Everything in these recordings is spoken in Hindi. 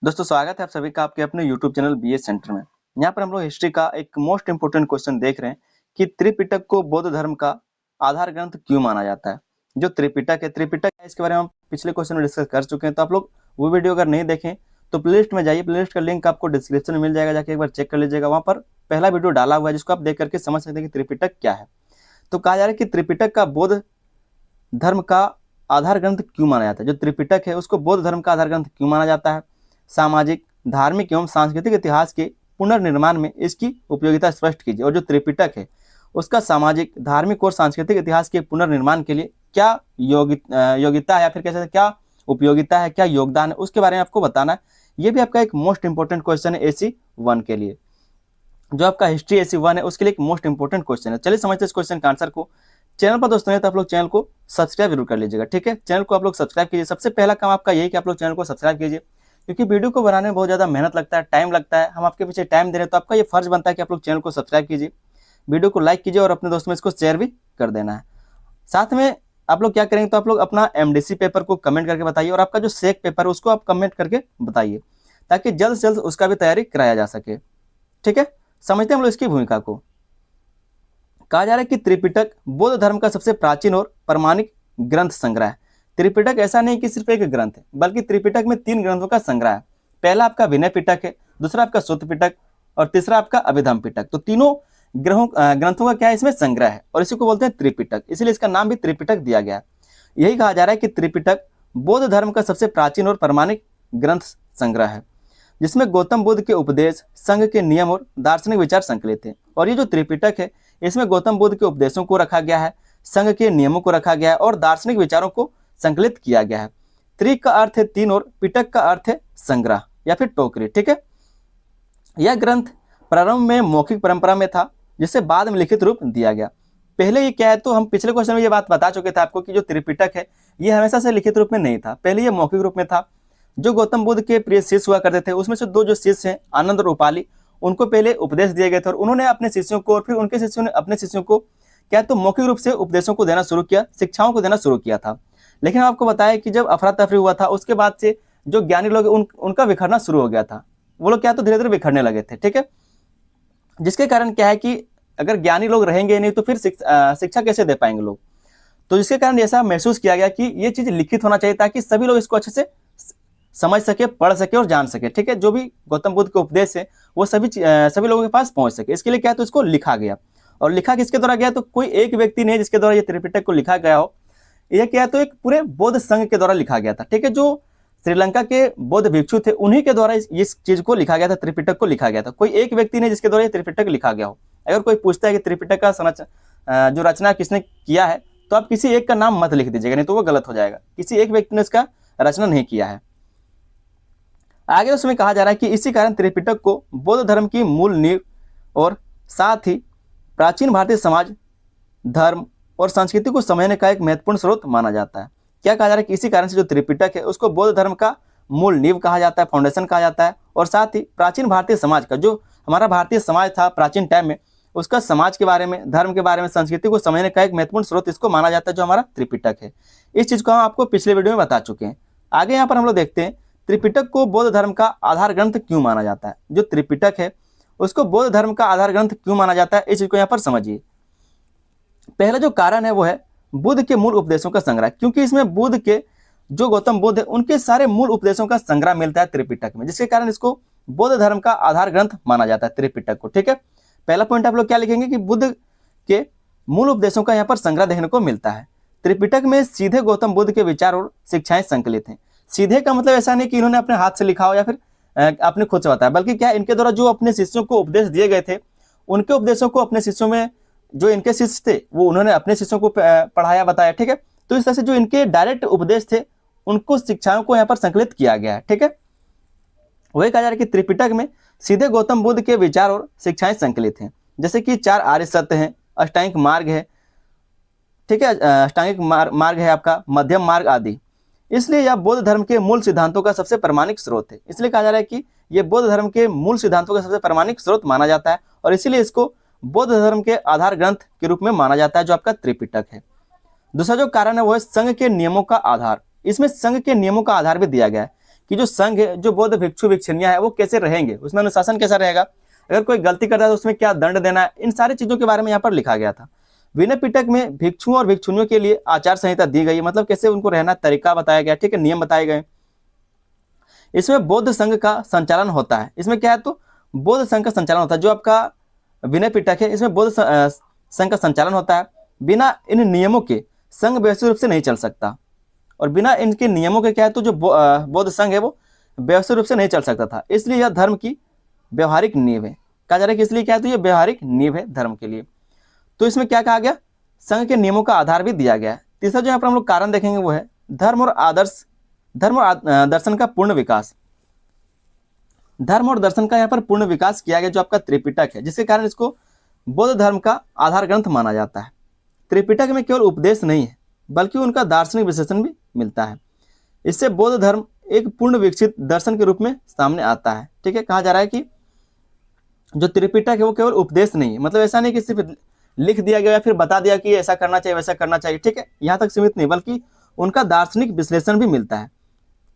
दोस्तों स्वागत है आप सभी का आपके अपने YouTube चैनल बीएस सेंटर में। यहाँ पर हम लोग हिस्ट्री का एक मोस्ट इम्पोर्टेंट क्वेश्चन देख रहे हैं कि त्रिपिटक को बौद्ध धर्म का आधार ग्रंथ क्यों माना जाता है। जो त्रिपिटक है इसके बारे में हम पिछले क्वेश्चन में डिस्कस कर चुके हैं, तो आप लोग वो वीडियो अगर नहीं देखें तो प्लेलिस्ट में जाइए। प्लेलिस्ट का लिंक आपको डिस्क्रिप्शन में मिल जाएगा, जाके एक बार चेक कर लीजिएगा। वहाँ पर पहला वीडियो डाला हुआ है जिसको आप देख करके समझ सकते हैं कि त्रिपिटक क्या है। तो कहा जा रहा है कि त्रिपिटक का बौद्ध धर्म का आधार ग्रंथ क्यों माना जाता है। जो त्रिपिटक है उसको बौद्ध धर्म का आधार ग्रंथ क्यों माना जाता है। सामाजिक, धार्मिक एवं सांस्कृतिक इतिहास के पुनर्निर्माण में इसकी उपयोगिता स्पष्ट कीजिए। और जो त्रिपिटक है उसका सामाजिक, धार्मिक और सांस्कृतिक इतिहास के पुनर्निर्माण के लिए क्या योग्यता है या फिर कह सकते हैं क्या उपयोगिता है, क्या योगदान है, उसके बारे में आपको बताना है। ये भी आपका एक मोस्ट इंपोर्टेंट क्वेश्चन है AC1 के लिए। जो आपका हिस्ट्री AC1 है उसके लिए एक मोस्ट इंपोर्टेंट क्वेश्चन है। चलिए समझते हैं इस क्वेश्चन का आंसर को। चैनल पर दोस्तों है तो आप लोग चैनल को सब्सक्राइब जरूर कर लीजिएगा, ठीक है। चैनल को आप लोग सब्सक्राइब कीजिए। सबसे पहला काम आपका यही कि आप लोग चैनल को सब्सक्राइब कीजिए, क्योंकि वीडियो को बनाने में बहुत ज़्यादा मेहनत लगता है, टाइम लगता है। हम आपके पीछे टाइम दे रहे हैं तो आपका ये फर्ज बनता है कि आप लोग चैनल को सब्सक्राइब कीजिए, वीडियो को लाइक कीजिए और अपने दोस्तों में इसको शेयर भी कर देना है। साथ में आप लोग क्या करेंगे तो आप लोग अपना MDC पेपर को कमेंट करके बताइए, और आपका जो सेक पेपर है उसको आप कमेंट करके बताइए, ताकि जल्द से जल्द उसका भी तैयारी कराया जा सके, ठीक है। समझते हैं हम लोग इसकी भूमिका को। कहा जा रहा है कि त्रिपिटक बौद्ध धर्म का सबसे प्राचीन और प्रमाणिक ग्रंथ संग्रह है। त्रिपिटक ऐसा नहीं कि सिर्फ एक ग्रंथ है, बल्कि त्रिपिटक में 3 ग्रंथों का संग्रह है। पहला आपका विनय पिटक है, दूसरा आपका सूत्र पिटक और तीसरा आपका अभिधम पिटक। तो तीनों ग्रंथों का क्या है इसमें संग्रह है, और इसी को बोलते हैं त्रिपिटक, इसलिए इसका नाम भी त्रिपिटक दिया गया है। यही कहा जा रहा है कि त्रिपिटक बौद्ध धर्म का सबसे प्राचीन और प्रमाणिक ग्रंथ संग्रह है, जिसमें गौतम बुद्ध के उपदेश, संघ के नियम और दार्शनिक विचार संकलित हैं। और ये जो त्रिपिटक है इसमें गौतम बुद्ध के उपदेशों को रखा गया है, संघ के नियमों को रखा गया है और दार्शनिक विचारों को संकलित किया गया है। त्रि का अर्थ है 3 और पिटक का अर्थ है संग्रह या फिर टोकरी, ठीक है। यह ग्रंथ प्रारंभ में मौखिक परंपरा में था, जिसे बाद में लिखित रूप दिया गया। पहले ये क्या है, तो हम पिछले क्वेश्चन में ये बात बता चुके थे आपको कि जो त्रिपिटक है ये हमेशा से लिखित रूप में नहीं था, पहले ये मौखिक रूप में था। जो गौतम बुद्ध के प्रिय शिष्य हुआ करते थे उसमें से 2 जो शिष्य हैं आनंद और उपाली, उनको पहले उपदेश दिए गए थे, और उन्होंने अपने शिष्यों को और फिर उनके शिष्यों ने अपने शिष्यों को क्या तो मौखिक रूप से उपदेशों को देना शुरू किया, शिक्षाओं को देना शुरू किया था। लेकिन आपको बताया कि जब अफरा तफरी हुआ था उसके बाद से जो ज्ञानी लोग उनका बिखरना शुरू हो गया था। वो लोग क्या तो धीरे धीरे बिखरने लगे थे, ठीक है। जिसके कारण क्या है कि अगर ज्ञानी लोग रहेंगे नहीं तो फिर शिक्षा कैसे दे पाएंगे लोग। तो जिसके कारण ऐसा महसूस किया गया कि ये चीज लिखित होना चाहिए, ताकि सभी लोग इसको अच्छे से समझ सके, पढ़ सके और जान सके, ठीक है। जो भी गौतम बुद्ध के उपदेश है वो सभी लोगों के पास पहुंच सके। इसके लिए क्या है तो इसको लिखा गया। और लिखा किसके द्वारा गया, तो कोई एक व्यक्ति नहीं जिसके द्वारा ये त्रिपिटक को लिखा गया हो। यह क्या है तो एक पूरे बौद्ध संघ के द्वारा लिखा गया था, ठीक है। जो श्रीलंका के बौद्ध भिक्षु थे उन्हीं के द्वारा इस चीज को लिखा गया था, त्रिपिटक को लिखा गया था। कोई एक व्यक्ति नहीं जिसके द्वारा ये त्रिपिटक लिखा गया हो। अगर कोई पूछता है कि त्रिपिटक का जो रचना किसने किया है, तो आप किसी एक का नाम मत लिख दीजिएगा, नहीं तो वो गलत हो जाएगा। किसी एक व्यक्ति ने इसका रचना नहीं किया है। आगे उसमें कहा जा रहा है कि इसी कारण त्रिपिटक को बौद्ध धर्म की मूल नींव और साथ ही प्राचीन भारतीय समाज, धर्म और संस्कृति को समझने का एक महत्वपूर्ण स्रोत माना जाता है। क्या कहा जा रहा है कि इसी कारण से जो त्रिपिटक है उसको बौद्ध धर्म का मूल नींव कहा जाता है, फाउंडेशन कहा जाता है, और साथ ही प्राचीन भारतीय समाज का, जो हमारा भारतीय समाज था प्राचीन टाइम में, उसका समाज के बारे में, धर्म के बारे में, संस्कृति को समझने का एक महत्वपूर्ण स्रोत इसको माना जाता है, जो हमारा त्रिपिटक है। इस चीज को हम आपको पिछले वीडियो में बता चुके हैं। आगे यहाँ पर हम लोग देखते हैं त्रिपिटक को बौद्ध धर्म का आधार ग्रंथ क्यों माना जाता है। जो त्रिपिटक है उसको बौद्ध धर्म का आधार ग्रंथ क्यों माना जाता है, इस चीज को यहाँ पर समझिए। पहला जो कारण है वो है बुद्ध के मूल उपदेशों का संग्रह, क्योंकि इसमें बुद्ध के जो गौतम बुद्ध है उनके सारे मूल उपदेशों का संग्रह मिलता है त्रिपिटक में, जिसके कारण इसको बौद्ध धर्म का आधार ग्रंथ माना जाता है त्रिपिटक को, ठीक है। पहला पॉइंट आप लोग क्या लिखेंगे कि बुद्ध के मूल उपदेशों का यहाँ पर संग्रह देखने को मिलता है। त्रिपिटक में सीधे गौतम बुद्ध के विचार और शिक्षाएं संकलित हैं। सीधे का मतलब ऐसा नहीं कि इन्होंने अपने हाथ से लिखा हो या फिर अपने खुद से बताया, बल्कि क्या इनके द्वारा जो अपने शिष्यों को उपदेश दिए गए थे उनके उपदेशों को अपने शिष्यों में, जो इनके शिष्य थे वो उन्होंने अपने शिष्यों को पढ़ाया, बताया, ठीक है। तो इस तरह से जो इनके डायरेक्ट उपदेश थे उनको शिक्षाओं को यहाँ पर संकलित किया गया है, ठीक है। वही कहा जा रहा है कि त्रिपिटक में सीधे गौतम बुद्ध के विचार और शिक्षाएं संकलित हैं, जैसे कि 4 आर्य सत्य हैं, अष्टांगिक मार्ग है, ठीक है, अष्टांगिक मार्ग है आपका, मध्यम मार्ग आदि। इसलिए यह बौद्ध धर्म के मूल सिद्धांतों का सबसे प्रमाणिक स्रोत है। इसलिए कहा जा रहा है कि यह बौद्ध धर्म के मूल सिद्धांतों का सबसे प्रमाणिक स्रोत माना जाता है, और इसीलिए इसको बौद्ध धर्म के आधार ग्रंथ के रूप में माना जाता है, जो आपका त्रिपिटक है। दूसरा जो कारण है वो है संघ के नियमों का आधार। इसमें संघ के नियमों का आधार भी दिया गया है कि जो संघ है, जो बौद्ध भिक्षु भिक्षुनियां है, वो कैसे रहेंगे, उसमें अनुशासन कैसा रहेगा, अगर कोई गलती करता है तो उसमें क्या दंड देना है, इन सारी चीजों के बारे में यहाँ पर लिखा गया था। विनय पिटक में भिक्षुओं और भिक्षुनियों के लिए आचार संहिता दी गई, मतलब कैसे उनको रहना, तरीका बताया गया, ठीक है, नियम बताए गए। इसमें बौद्ध संघ का संचालन होता है। इसमें क्या है, तो बौद्ध संघ का संचालन होता है। जो आपका विनय पिटक है, इसमें बौद्ध संघ का संचालन होता है। बिना इन नियमों के संघ व्यवस्थित रूप से नहीं चल सकता, और बिना इनके नियमों के क्या है, तो जो बौद्ध संघ है वो व्यवस्थित रूप से नहीं चल सकता था। इसलिए यह धर्म की व्यवहारिक नींव है। कहा जा रहा है कि इसलिए क्या है, तो ये व्यवहारिक नींव है धर्म के लिए। तो इसमें क्या कहा गया, संघ के नियमों का आधार भी दिया गया है। तीसरा जो यहाँ पर हम लोग कारण देखेंगे वो है धर्म और दर्शन का पूर्ण विकास। धर्म और दर्शन का यहाँ पर पूर्ण विकास किया गया, जो आपका त्रिपिटक है, जिसके कारण इसको बौद्ध धर्म का आधार ग्रंथ माना जाता है। त्रिपिटक में केवल उपदेश नहीं है, बल्कि उनका दार्शनिक विश्लेषण भी मिलता है। इससे बौद्ध धर्म एक पूर्ण विकसित दर्शन के रूप में सामने आता है। ठीक है, कहा जा रहा है कि जो त्रिपिटक है वो केवल उपदेश नहीं है, मतलब ऐसा नहीं कि सिर्फ लिख दिया गया या फिर बता दिया कि ऐसा करना चाहिए वैसा करना चाहिए, ठीक है, यहाँ तक सीमित नहीं, बल्कि उनका दार्शनिक विश्लेषण भी मिलता है।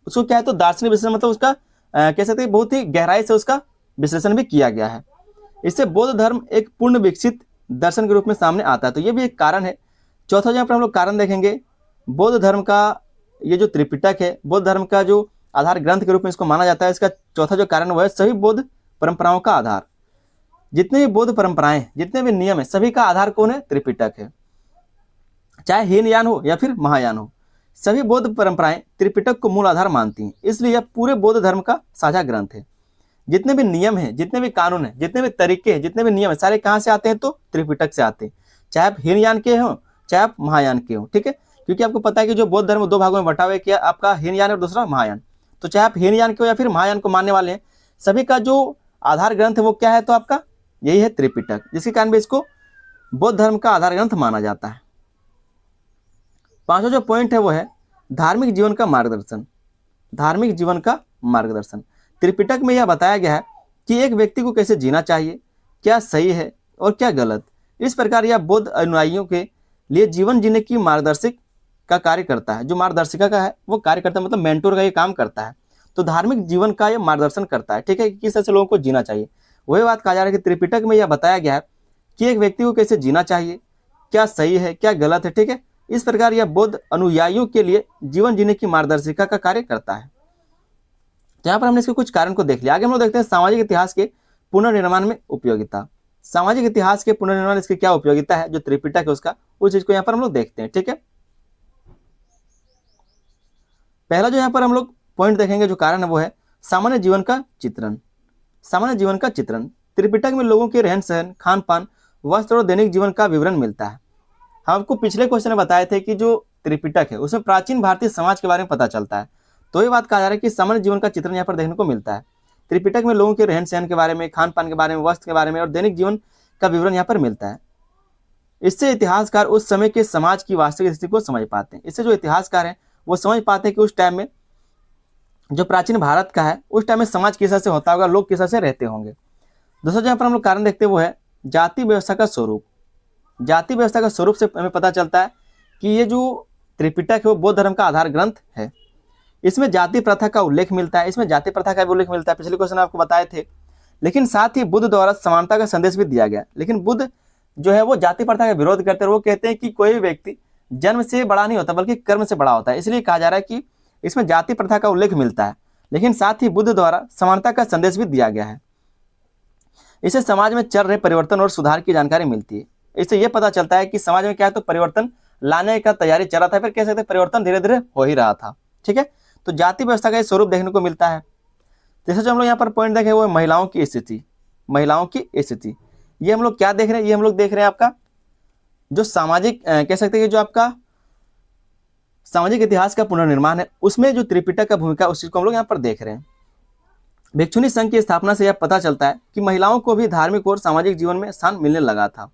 उसको क्या है, तो दार्शनिक विश्लेषण मतलब उसका कह सकते हैं बहुत ही गहराई से उसका विश्लेषण भी किया गया है। इससे बौद्ध धर्म एक पूर्ण विकसित दर्शन के रूप में सामने आता है। तो ये भी एक कारण है। चौथा जहाँ पर हम लोग कारण देखेंगे, बौद्ध धर्म का ये जो त्रिपिटक है, बौद्ध धर्म का जो आधार ग्रंथ के रूप में इसको माना जाता है। इसका चौथा जो कारण वो है सभी बौद्ध परंपराओं का आधार। जितने भी बौद्ध परंपराएं, जितने भी नियम है, सभी का आधार कौन है, त्रिपिटक है। चाहे हीनयान हो या फिर महायान हो, सभी बौद्ध परंपराएं त्रिपिटक को मूल आधार मानती हैं। इसलिए यह पूरे बौद्ध धर्म का साझा ग्रंथ है। जितने भी नियम हैं, जितने भी कानून हैं, जितने भी तरीके हैं, जितने भी नियम हैं, सारे कहाँ से आते हैं, तो त्रिपिटक से आते हैं। चाहे आप हीनयान के हो, चाहे आप महायान के हो, ठीक है, क्योंकि आपको पता है कि जो बौद्ध धर्म दो भागों में बटा हुआ है, क्या आपका हीनयान और दूसरा महायान। तो चाहे आप हीनयान के हो या फिर महायान को मानने वाले हैं, सभी का जो आधार ग्रंथ है वो क्या है, तो आपका यही है त्रिपिटक, जिसके कारण भी इसको बौद्ध धर्म का आधार ग्रंथ माना जाता है। पांचवा जो पॉइंट है वो है धार्मिक जीवन का मार्गदर्शन। धार्मिक जीवन का मार्गदर्शन, त्रिपिटक में यह बताया गया है कि एक व्यक्ति को कैसे जीना चाहिए, क्या सही है और क्या गलत। इस प्रकार यह बौद्ध अनुयायियों के लिए जीवन जीने की मार्गदर्शक का कार्य करता है। जो मार्गदर्शिका का है वो कार्य करता है, मतलब मेंटोर का ये काम करता है। तो धार्मिक जीवन का यह मार्गदर्शन करता है, ठीक है, कि किस तरह से लोगों को जीना चाहिए। वही बात कहा जा रहा है कि त्रिपिटक में यह बताया गया है कि एक व्यक्ति को कैसे जीना चाहिए, क्या सही है क्या गलत है, ठीक है। इस प्रकार यह बौद्ध अनुयायियों के लिए जीवन जीने की मार्गदर्शिका का कार्य करता है। तो यहाँ पर हमने इसके कुछ कारण को देख लिया। आगे हम लोग देखते हैं सामाजिक इतिहास के पुनर्निर्माण में उपयोगिता। सामाजिक इतिहास के पुनर्निर्माण इसकी क्या उपयोगिता है, जो त्रिपिटक है उसका, उस चीज को यहाँ पर हम लोग देखते हैं, ठीक है। पहला जो यहाँ पर हम लोग पॉइंट देखेंगे, जो कारण है वो है सामान्य जीवन का चित्रण। सामान्य जीवन का चित्रण, त्रिपिटक में लोगों के रहन सहन, खान पान, वस्त्र और दैनिक जीवन का विवरण मिलता है। हम आपको पिछले क्वेश्चन में बताए थे कि जो त्रिपिटक है उसमें प्राचीन भारतीय समाज के बारे में पता चलता है। तो ये बात कहा जा रहा है कि सामान्य जीवन का चित्रण यहाँ पर देखने को मिलता है। त्रिपिटक में लोगों के रहन सहन के बारे में, खान पान के बारे में, वस्त्र के बारे में और दैनिक जीवन का विवरण यहाँ पर मिलता है। इससे इतिहासकार उस समय के समाज की वास्तविक स्थिति को समझ पाते हैं। इससे जो इतिहासकार हैं वो समझ पाते हैं कि उस टाइम में जो प्राचीन भारत का है उस टाइम में समाज किस तरह से होता होगा, लोग किस तरह से रहते होंगे। दूसरा जहाँ पर हम लोग कारण देखते हैं वो है जाति व्यवस्था का स्वरूप। जाति व्यवस्था का स्वरूप से हमें पता चलता है कि ये जो त्रिपिटक है वो बौद्ध धर्म का आधार ग्रंथ है। इसमें जाति प्रथा का उल्लेख मिलता है, इसमें जाति प्रथा का भी उल्लेख मिलता है, पिछले क्वेश्चन आपको बताए थे। लेकिन साथ ही बुद्ध द्वारा समानता का संदेश भी दिया गया। लेकिन बुद्ध जो है वो जाति प्रथा का विरोध करते हैं। वो कहते हैं कि कोई व्यक्ति जन्म से बड़ा नहीं होता बल्कि कर्म से बड़ा होता है। इसलिए कहा जा रहा है कि इसमें जाति प्रथा का उल्लेख मिलता है, लेकिन साथ ही बुद्ध द्वारा समानता का संदेश भी दिया गया है। इससे समाज में चल रहे परिवर्तन और सुधार की जानकारी मिलती है। इससे यह पता चलता है कि समाज में क्या है, तो परिवर्तन लाने का तैयारी चल रहा था, फिर कह सकते हैं परिवर्तन धीरे धीरे हो ही रहा था, ठीक है। तो जाति व्यवस्था का स्वरूप देखने को मिलता है। जैसे जो हम लोग यहाँ पर पॉइंट देखें वो है महिलाओं की स्थिति। महिलाओं की स्थिति, ये हम लोग क्या देख रहे हैं, ये हम लोग देख रहे हैं आपका जो सामाजिक कह सकते हैं कि जो आपका सामाजिक इतिहास का पुनर्निर्माण है, उसमें जो त्रिपिटक का भूमिका उस चीज को हम लोग यहाँ पर देख रहे हैं। भिक्षुनी संघ की स्थापना से यह पता चलता है कि महिलाओं को भी धार्मिक और सामाजिक जीवन में स्थान मिलने लगा था।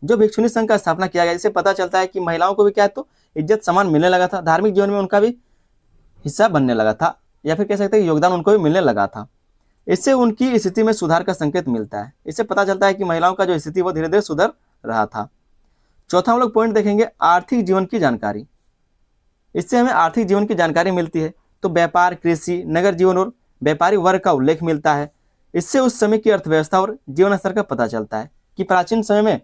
जो भिक्षुनी संघ का स्थापना किया गया, इससे पता चलता है कि महिलाओं को भी क्या है, तो इज्जत सम्मान मिलने लगा था, धार्मिक जीवन में उनका भी हिस्सा बनने लगा था, या फिर कह सकते हैं योगदान उनको भी मिलने लगा था। इससे उनकी स्थिति में सुधार का संकेत मिलता है। इससे पता चलता है कि महिलाओं का जो स्थिति वो धीरे धीरे सुधर रहा था। चौथा हम लोग पॉइंट देखेंगे आर्थिक जीवन की जानकारी। इससे हमें आर्थिक जीवन की जानकारी मिलती है। तो व्यापार, कृषि, नगर जीवन और व्यापारी वर्ग का उल्लेख मिलता है। इससे उस समय की अर्थव्यवस्था और जीवन स्तर का पता चलता है कि प्राचीन समय में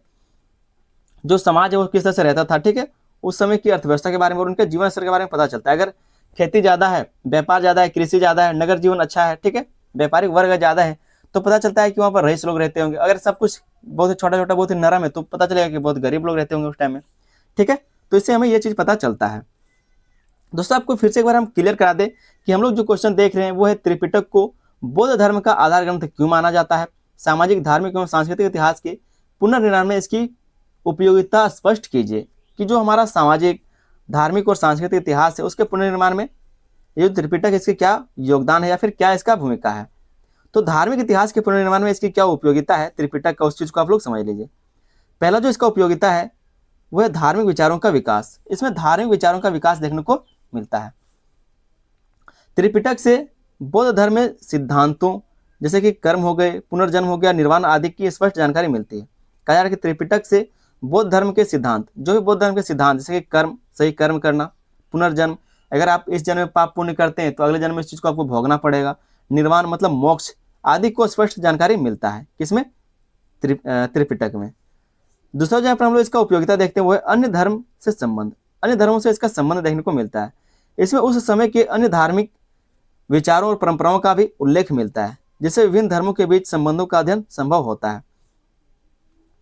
जो समाज है वो किस तरह से रहता था। ठीक है, उस समय की अर्थव्यवस्था के बारे में और उनके जीवन स्तर के बारे में पता चलता है। अगर खेती ज्यादा है, व्यापार ज्यादा है, कृषि ज्यादा है, नगर जीवन अच्छा है, ठीक है, व्यापारिक वर्ग ज्यादा है, तो पता चलता है कि वहाँ पर रईस लोग रहते होंगे। अगर सब कुछ बहुत ही छोटा छोटा, बहुत ही नरम है, तो पता चलेगा कि बहुत गरीब लोग रहते होंगे उस टाइम में। ठीक है, तो इससे हमें ये चीज पता चलता है। दोस्तों आपको फिर से एक बार हम क्लियर करा दें कि हम लोग जो क्वेश्चन देख रहे हैं वो है त्रिपिटक को बौद्ध धर्म का आधार ग्रंथ क्यों माना जाता है, सामाजिक, धार्मिक एवं सांस्कृतिक इतिहास के पुनर्निर्माण में इसकी उपयोगिता स्पष्ट कीजिए। कि जो हमारा सामाजिक, धार्मिक और सांस्कृतिक इतिहास है उसके पुनर्निर्माण में ये जो त्रिपिटक, इसके क्या योगदान है या फिर क्या इसका भूमिका है। तो धार्मिक इतिहास के पुनर्निर्माण में इसकी क्या उपयोगिता है त्रिपिटक का, उस चीज को आप लोग समझ लीजिए। पहला जो इसका उपयोगिता है वह धार्मिक विचारों का विकास। इसमें धार्मिक विचारों का विकास देखने को मिलता है। त्रिपिटक से बौद्ध धर्म में सिद्धांतों जैसे कि कर्म हो गए, पुनर्जन्म हो गया, निर्वाण आदि की स्पष्ट जानकारी मिलती है। कहा जा रहा है कि त्रिपिटक से बौद्ध धर्म के सिद्धांत, जो भी बौद्ध धर्म के सिद्धांत जैसे कि कर्म, सही कर्म करना, पुनर्जन्म, अगर आप इस जन्म में पाप पुण्य करते हैं तो अगले जन्म में इस चीज को आपको भोगना पड़ेगा, निर्वाण मतलब मोक्ष आदि को स्पष्ट जानकारी मिलता है। किसमें? त्रिपिटक में। दूसरा जहाँ पर हम लोग इसका उपयोगिता देखते हैं वो है अन्य धर्म से संबंध। अन्य धर्मों से इसका संबंध देखने को मिलता है। इसमें उस समय के अन्य धार्मिक विचारों और परंपराओं का भी उल्लेख मिलता है, जिससे विभिन्न धर्मों के बीच संबंधों का अध्ययन संभव होता है।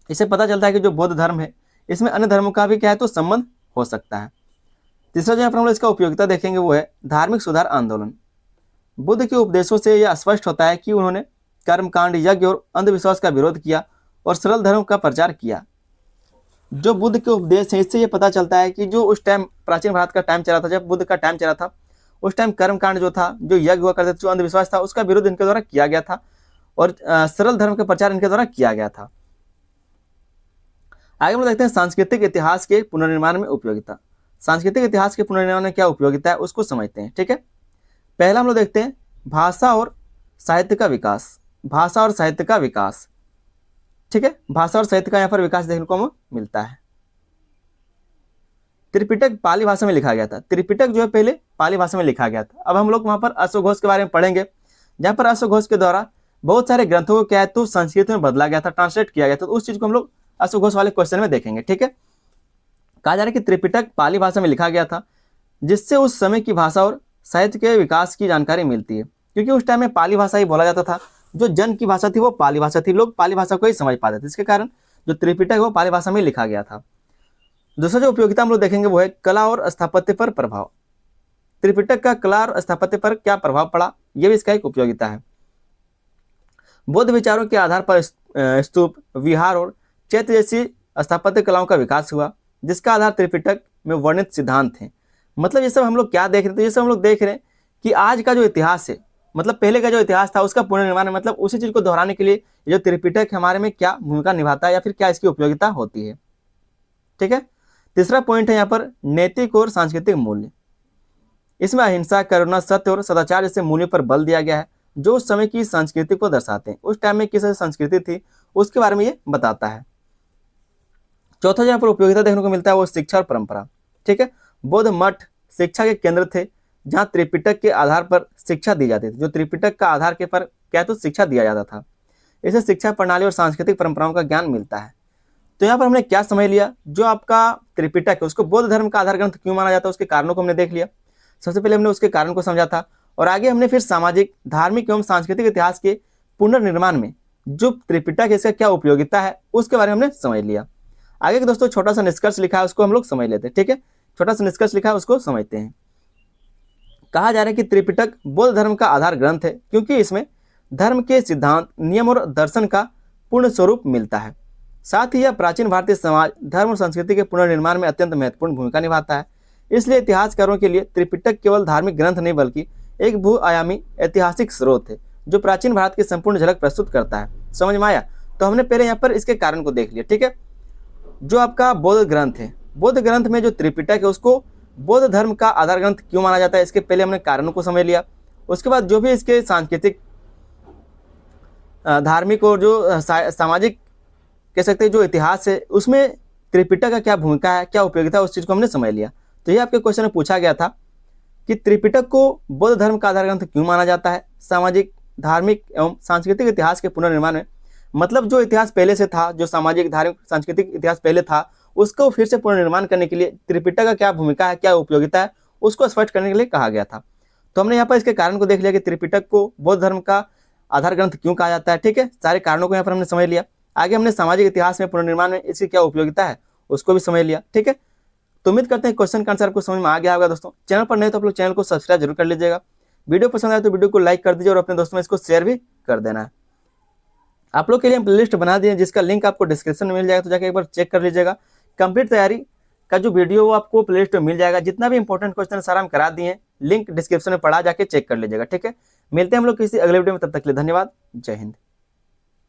इससे पता चलता है कि जो बौद्ध धर्म है इसमें अन्य धर्मों का भी क्या है तो संबंध हो सकता है। तीसरा जहाँ पर हम लोग इसका उपयोगिता देखेंगे वो है धार्मिक सुधार आंदोलन। बुद्ध के उपदेशों से यह स्पष्ट होता है कि उन्होंने कर्मकांड, यज्ञ और अंधविश्वास का विरोध किया और सरल धर्म का प्रचार किया। जो बुद्ध के उपदेश है इससे ये पता चलता है कि जो उस टाइम प्राचीन भारत का टाइम चला था, जब बुद्ध का टाइम चला था, उस टाइम कर्मकांड जो था, जो यज्ञ हुआ करते थे, जो अंधविश्वास था, उसका विरोध इनके द्वारा किया गया था और सरल धर्म का प्रचार इनके द्वारा किया गया था। आगे हम लोग देखते हैं सांस्कृतिक इतिहास के पुनर्निर्माण में उपयोगिता। सांस्कृतिक इतिहास के पुनर्निर्माण में क्या उपयोगिता है उसको समझते हैं। ठीक है, पहला हम लोग देखते हैं भाषा और साहित्य का विकास। भाषा और साहित्य का विकास, ठीक है, भाषा और साहित्य का यहाँ पर विकास देखने को मिलता है। त्रिपिटक पाली भाषा में लिखा गया था। त्रिपिटक जो है पहले पाली भाषा में लिखा गया था। अब हम लोग वहां पर अश्वघोष के बारे में पढ़ेंगे, जहां पर अश्वघोष के द्वारा बहुत सारे ग्रंथों को क्या है तो संस्कृत में बदला गया था, ट्रांसलेट किया गया था। तो उस चीज को हम लोग अश्वघोष वाले क्वेश्चन में देखेंगे। ठीक है, कहा जा रहा है कि त्रिपिटक पाली भाषा में लिखा गया था, जिससे उस समय की भाषा और साहित्य के विकास की जानकारी मिलती है। क्योंकि उस टाइम में पाली भाषा ही बोला जाता था, जो जन की भाषा थी वो पाली भाषा थी, लोग पाली भाषा को ही समझ पाते थे। इसके कारण जो त्रिपिटक है वो पाली भाषा में लिखा गया था। दूसरा जो उपयोगिता हम लोग देखेंगे वो है कला और स्थापत्य पर प्रभाव। त्रिपिटक का कला और स्थापत्य पर क्या प्रभाव पड़ा, यह भी इसका एक उपयोगिता है। बौद्ध विचारों के आधार पर स्तूप, विहार और चैत्य जैसी स्थापत्य कलाओं का विकास हुआ, जिसका आधार त्रिपिटक में वर्णित सिद्धांत है। मतलब ये सब हम लोग क्या देख रहे थे, ये सब हम लोग देख रहे हैं कि आज का जो इतिहास है, मतलब पहले का जो इतिहास था उसका पुनर्निर्माण, मतलब उसी चीज को दोहराने के लिए जो त्रिपिटक हमारे में क्या भूमिका निभाता है या फिर क्या इसकी उपयोगिता होती है। ठीक है, तीसरा पॉइंट है यहाँ पर नैतिक और सांस्कृतिक मूल्य। इसमें अहिंसा, करुणा, सत्य और सदाचार जैसे मूल्यों पर बल दिया गया है, जो उस समय की संस्कृति को दर्शाते हैं। उस टाइम में किस संस्कृति थी उसके बारे में ये बताता है। चौथा जहाँ पर उपयोगिता देखने को मिलता है वो शिक्षा और परंपरा। ठीक है, बौद्ध मठ शिक्षा के केंद्र थे, जहाँ त्रिपिटक के आधार पर शिक्षा दी जाती थी। जो त्रिपिटक का आधार के पर क्या तो शिक्षा दिया जाता था। इसे शिक्षा प्रणाली और सांस्कृतिक परंपराओं का ज्ञान मिलता है। तो यहाँ पर हमने क्या समझ लिया, जो आपका त्रिपिटक है उसको बौद्ध धर्म का आधार ग्रंथ क्यों माना जाता है, उसके कारणों को हमने देख लिया। सबसे पहले हमने उसके कारण को समझा था और आगे हमने फिर सामाजिक, धार्मिक एवं सांस्कृतिक इतिहास के पुनर्निर्माण में जो त्रिपिटक है इसका क्या उपयोगिता है उसके बारे में हमने समझ लिया। आगे के दोस्तों छोटा सा निष्कर्ष लिखा है उसको हम लोग समझ लेते हैं। ठीक है, छोटा सा निष्कर्ष लिखा है उसको समझते हैं। कहा जा रहा है कि त्रिपिटक बौद्ध धर्म का आधार ग्रंथ है, क्योंकि इसमें धर्म के सिद्धांत, नियम और दर्शन का पूर्ण स्वरूप मिलता है। साथ ही यह प्राचीन भारतीय समाज, धर्म और संस्कृति के पुनर्निर्माण में अत्यंत महत्वपूर्ण भूमिका निभाता है। इसलिए इतिहासकारों के लिए त्रिपिटक केवल धार्मिक ग्रंथ नहीं बल्कि एक बहुआयामी ऐतिहासिक स्रोत है, जो प्राचीन भारत की संपूर्ण झलक प्रस्तुत करता है। समझ में आया? तो हमने पहले यहाँ पर इसके कारण को देख लिया। ठीक है, जो आपका बौद्ध ग्रंथ है, बौद्ध ग्रंथ में जो त्रिपिटक है उसको बौद्ध धर्म का आधार ग्रंथ क्यों माना जाता है, इसके पहले हमने कारणों को समझ लिया। उसके बाद जो भी इसके सांस्कृतिक, धार्मिक और जो सामाजिक कह सकते हैं जो इतिहास है, उसमें त्रिपिटक का क्या भूमिका है, क्या उपयोगिता है, उस चीज को हमने समझ लिया। तो ये आपके क्वेश्चन में पूछा गया था कि त्रिपिटक को बौद्ध धर्म का आधार ग्रंथ क्यों माना जाता है। सामाजिक, धार्मिक एवं सांस्कृतिक इतिहास के पुनर्निर्माण में, मतलब जो इतिहास पहले से था, जो सामाजिक, धार्मिक, सांस्कृतिक इतिहास पहले था, उसको फिर से पुनर्निर्माण करने के लिए त्रिपिटक का क्या भूमिका है, क्या उपयोगिता है, उसको स्पष्ट करने के लिए कहा गया था। तो हमने यहाँ पर इसके कारण को देख लिया कि त्रिपिटक को बौद्ध धर्म का आधार ग्रंथ क्यों कहा जाता है। ठीक है, सारे कारणों को यहाँ पर हमने समझ लिया। आगे हमने सामाजिक इतिहास में पुनर्निर्माण में इसकी क्या उपयोगिता है उसको भी समझ लिया। ठीक है, तो उम्मीद करते हैं क्वेश्चन का आंसर आपको समझ में आ गया होगा। दोस्तों, चैनल पर नए तो आप लोग चैनल को सब्सक्राइब जरूर कर लीजिएगा। वीडियो पसंद आए तो वीडियो को लाइक कर दीजिए और अपने दोस्तों में इसको शेयर भी कर देना है। आप लोग के लिए हम प्लेलिस्ट बना दिए जिसका लिंक आपको डिस्क्रिप्शन में मिल जाएगा, तो जाकर एक बार चेक कर लीजिएगा। कंप्लीट तैयारी का जो वीडियो वो आपको प्लेलिस्ट में मिल जाएगा। जितना भी इंपॉर्टेंट क्वेश्चन सारा हम करा दिए हैं, लिंक डिस्क्रिप्शन में पढ़ा, जाके चेक कर लीजिएगा। ठीक है, मिलते हैं हम लोग किसी अगले वीडियो में, तब तक के लिए धन्यवाद। जय हिंद।